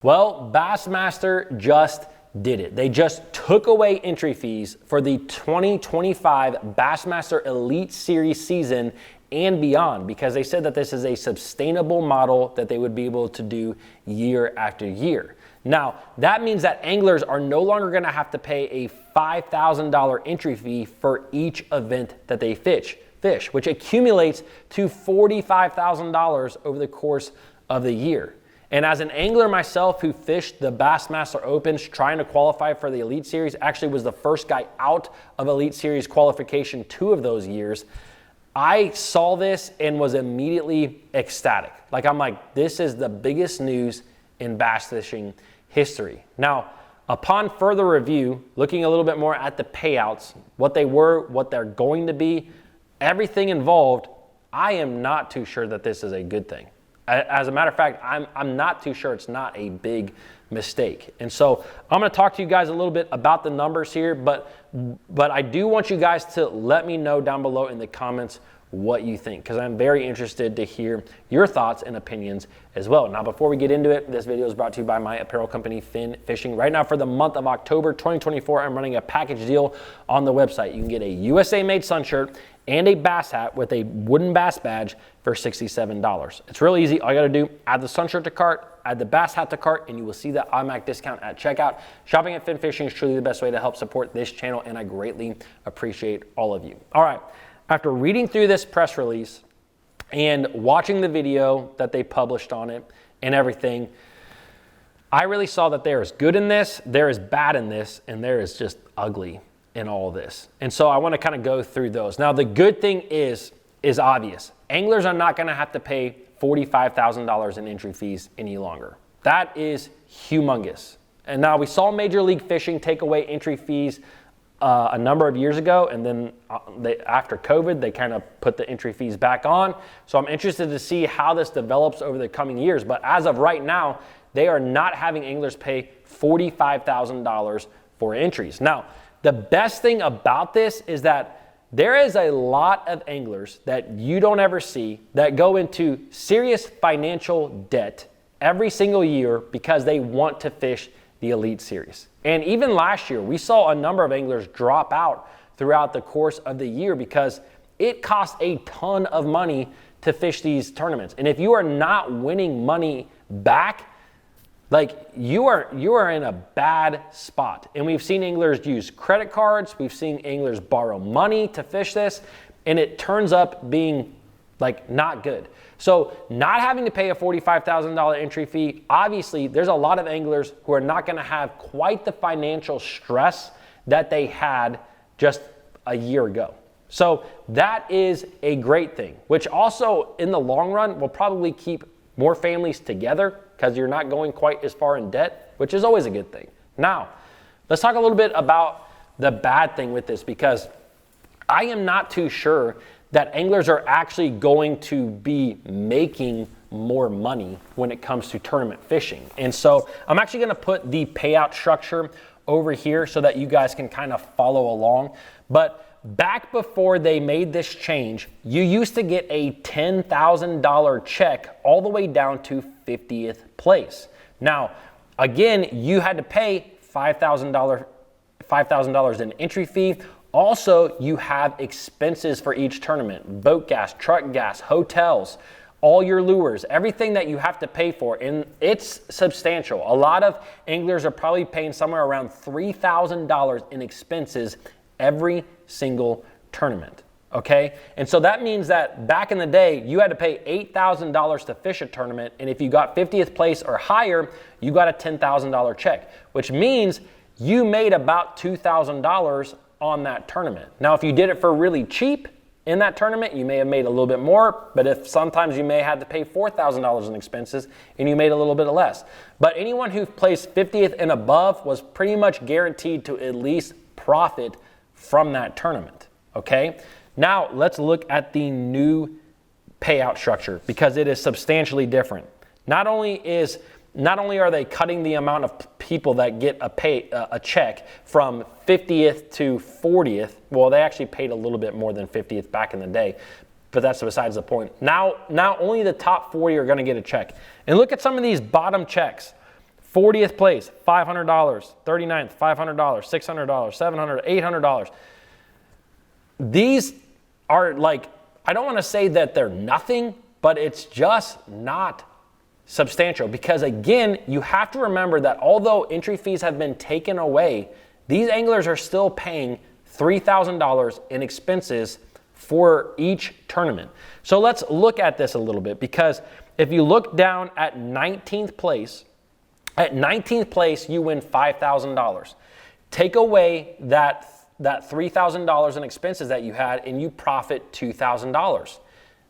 Well, Bassmaster just did it. They just took away entry fees for the 2025 Bassmaster Elite Series season and beyond, because they said that this is a sustainable model that they would be able to do year after year. Now, that means that anglers are no longer going to have to pay a $5,000 entry fee for each event that they fish, which accumulates to $45,000 over the course of the year. And as an angler myself who fished the Bassmaster Opens trying to qualify for the Elite Series, actually was the first guy out of Elite Series qualification 2 of those years, I saw this and was immediately ecstatic. Like, I'm like, this is the biggest news in bass fishing history. Now, upon further review, looking a little bit more at the payouts, what they were, what they're going to be, everything involved, I am not too sure that this is a good thing. As a matter of fact, I'm not too sure it's not a big mistake. And so I'm going to talk to you guys a little bit about the numbers here, but I do want you guys to let me know down below in the comments what you think, because I'm very interested to hear your thoughts and opinions as well. Now, before we get into it, this video is brought to you by my apparel company, Fin Fishing. Right now, for the month of October 2024, I'm running a package deal on the website. You can get a USA-made sun shirt and a bass hat with a wooden bass badge for $67. It's real easy. All you got to do, add the sun shirt to cart, add the bass hat to cart, and you will see that automatic discount at checkout. Shopping at Fin Fishing is truly the best way to help support this channel, and I greatly appreciate all of you. All right. After reading through this press release and watching the video that they published on it and everything, I really saw that there is good in this, there is bad in this, and there is just ugly in all of this. And so I want to kind of go through those. Now, the good thing is obvious. Anglers are not going to have to pay $45,000 in entry fees any longer. That is humongous. And now we saw Major League Fishing take away entry fees a number of years ago, and then after COVID, they kind of put the entry fees back on. So I'm interested to see how this develops over the coming years. But as of right now, they are not having anglers pay $45,000 for entries. Now, the best thing about this is that there is a lot of anglers that you don't ever see that go into serious financial debt every single year because they want to fish the Elite Series. And even last year, we saw a number of anglers drop out throughout the course of the year because it costs a ton of money to fish these tournaments. And if you are not winning money back, like, you are in a bad spot. And we've seen anglers use credit cards. We've seen anglers borrow money to fish this, and it turns up being like not good. So not having to pay a $45,000 entry fee, obviously there's a lot of anglers who are not going to have quite the financial stress that they had just a year ago. So that is a great thing, which also in the long run will probably keep more families together because you're not going quite as far in debt, which is always a good thing. Now, let's talk a little bit about the bad thing with this, because I am not too sure that anglers are actually going to be making more money when it comes to tournament fishing. And so I'm actually going to put the payout structure over here so that you guys can kind of follow along. But back before they made this change, you used to get a $10,000 check all the way down to 50th place. Now, again, you had to pay $5,000 in entry fee. Also, you have expenses for each tournament: boat gas, truck gas, hotels, all your lures, everything that you have to pay for, and it's substantial. A lot of anglers are probably paying somewhere around $3,000 in expenses every single tournament, okay? And so that means that back in the day, you had to pay $8,000 to fish a tournament, and if you got 50th place or higher, you got a $10,000 check, which means you made about $2,000 on that tournament. Now, if you did it for really cheap in that tournament, you may have made a little bit more, but if sometimes you may have had to pay $4,000 in expenses and you made a little bit less. But anyone who placed 50th and above was pretty much guaranteed to at least profit from that tournament, okay? Now, let's look at the new payout structure, because it is substantially different. Not only are they cutting the amount of people that get a check from 50th to 40th. Well, they actually paid a little bit more than 50th back in the day, but that's besides the point. Now only the top 40 are going to get a check. And look at some of these bottom checks. 40th place, $500. 39th, $500, $600, $700, $800. These are like, I don't want to say that they're nothing, but it's just not substantial, because again, you have to remember that although entry fees have been taken away, these anglers are still paying $3,000 in expenses for each tournament. So let's look at this a little bit, because if you look down at 19th place, you win $5,000. Take away that $3,000 in expenses that you had and you profit $2,000.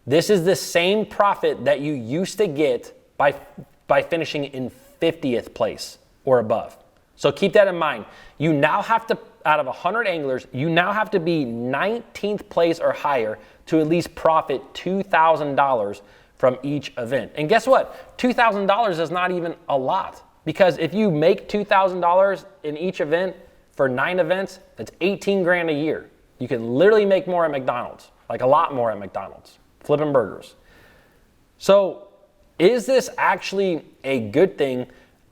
This is the same profit that you used to get by finishing in 50th place or above. So keep that in mind. You now have to, out of 100 anglers, you now have to be 19th place or higher to at least profit $2,000 from each event. And guess what? $2,000 is not even a lot, because if you make $2,000 in each event for 9 events, that's 18 grand a year. You can literally make more at McDonald's, like a lot more at McDonald's, flipping burgers. So is this actually a good thing?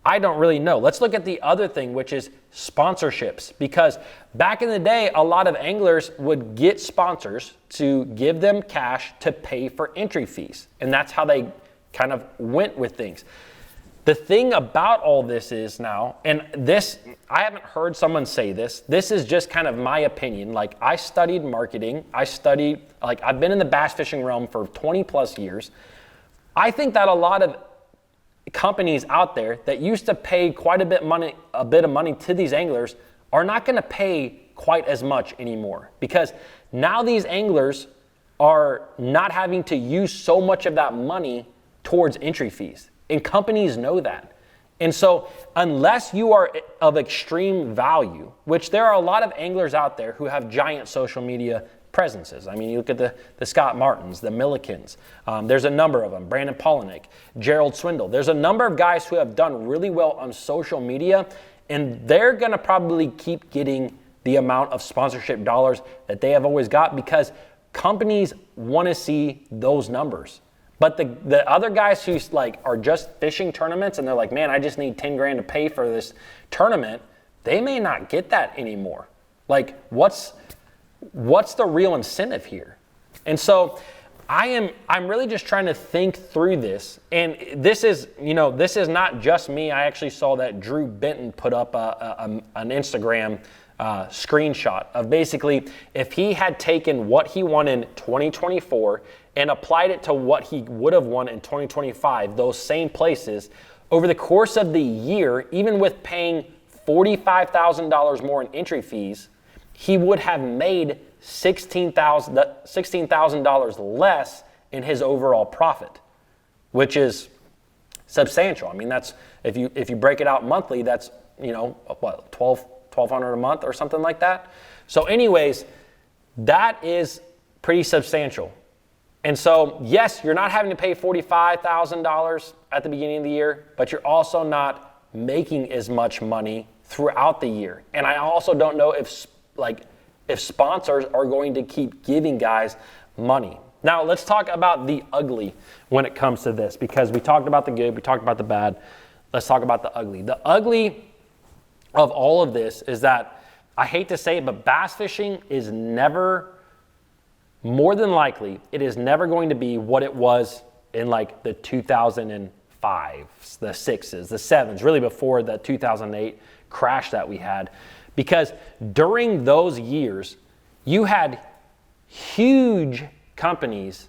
I don't really know. Let's look at the other thing, which is sponsorships, because back in the day, a lot of anglers would get sponsors to give them cash to pay for entry fees. And that's how they kind of went with things. The thing about all this is now, and this, I haven't heard someone say this. This is just kind of my opinion. Like, I studied marketing. I've been in the bass fishing realm for 20 plus years. I think that a lot of companies out there that used to pay quite a bit of money to these anglers are not going to pay quite as much anymore, because now these anglers are not having to use so much of that money towards entry fees, and companies know that. And so unless you are of extreme value, which there are a lot of anglers out there who have giant social media presences. I mean, you look at the Scott Martins, the Millikens. There's a number of them. Brandon Polinick, Gerald Swindle. There's a number of guys who have done really well on social media, and they're going to probably keep getting the amount of sponsorship dollars that they have always got, because companies want to see those numbers. But the other guys who are just fishing tournaments and they're like, man, I just need 10 grand to pay for this tournament, they may not get that anymore. Like, what's the real incentive here? And so I'm really just trying to think through this. And this is not just me. I actually saw that Drew Benton put up an Instagram screenshot of basically if he had taken what he won in 2024 and applied it to what he would have won in 2025, those same places, over the course of the year, even with paying $45,000 more in entry fees, he would have made $16,000 less in his overall profit, which is substantial. I mean, that's if you break it out monthly, that's what, $1,200 a month or something like that. So anyways, that is pretty substantial. And so yes, you're not having to pay $45,000 at the beginning of the year, but you're also not making as much money throughout the year. And I also don't know if sponsors are going to keep giving guys money. Now let's talk about the ugly when it comes to this, because we talked about the good, we talked about the bad. Let's talk about the ugly. The ugly of all of this is that, I hate to say it, but bass fishing is never, more than likely, it is never going to be what it was in like the 2005s, the 6s, the 7s, really before the 2008 crash that we had. Because during those years, you had huge companies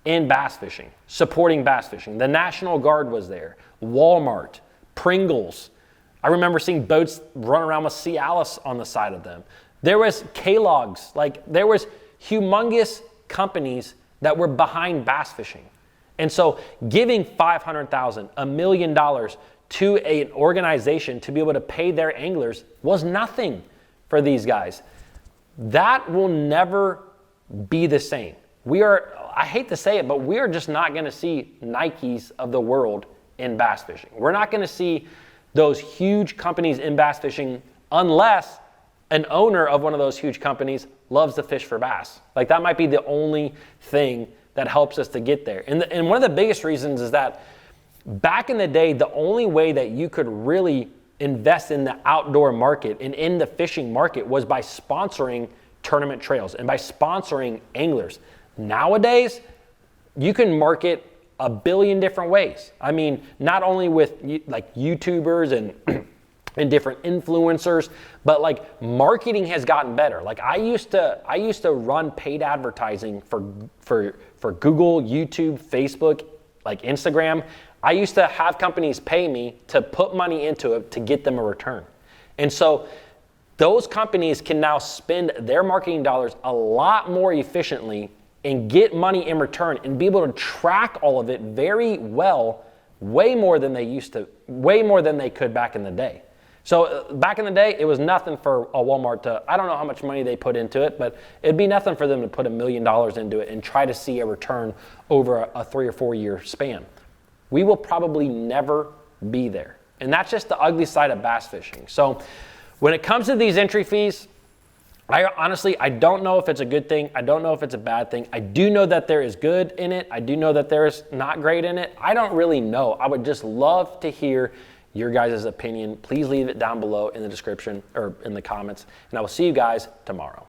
in bass fishing, supporting bass fishing. The National Guard was there, Walmart, Pringles. I remember seeing boats run around with Cialis on the side of them. There was Kellogg's, there was humongous companies that were behind bass fishing. And so giving $500,000, $1 million to an organization to be able to pay their anglers was nothing for these guys. That will never be the same. I hate to say it, but we are just not going to see Nikes of the world in bass fishing. We're not going to see those huge companies in bass fishing unless an owner of one of those huge companies loves to fish for bass. That might be the only thing that helps us to get there. And one of the biggest reasons is that Back in the day, the only way that you could really invest in the outdoor market and in the fishing market was by sponsoring tournament trails and by sponsoring anglers. Nowadays, you can market a billion different ways. I mean, not only with like YouTubers and different influencers, but like marketing has gotten better. Like I used to run paid advertising for Google, YouTube, Facebook, like Instagram. I used to have companies pay me to put money into it to get them a return. And so those companies can now spend their marketing dollars a lot more efficiently and get money in return and be able to track all of it very well, way more than they could back in the day. So back in the day, it was nothing for a Walmart to, I don't know how much money they put into it, but it'd be nothing for them to put $1 million into it and try to see a return over a 3 or 4 year span. We will probably never be there. And that's just the ugly side of bass fishing. So when it comes to these entry fees, I don't know if it's a good thing. I don't know if it's a bad thing. I do know that there is good in it. I do know that there is not great in it. I don't really know. I would just love to hear your guys' opinion. Please leave it down below in the description or in the comments. And I will see you guys tomorrow.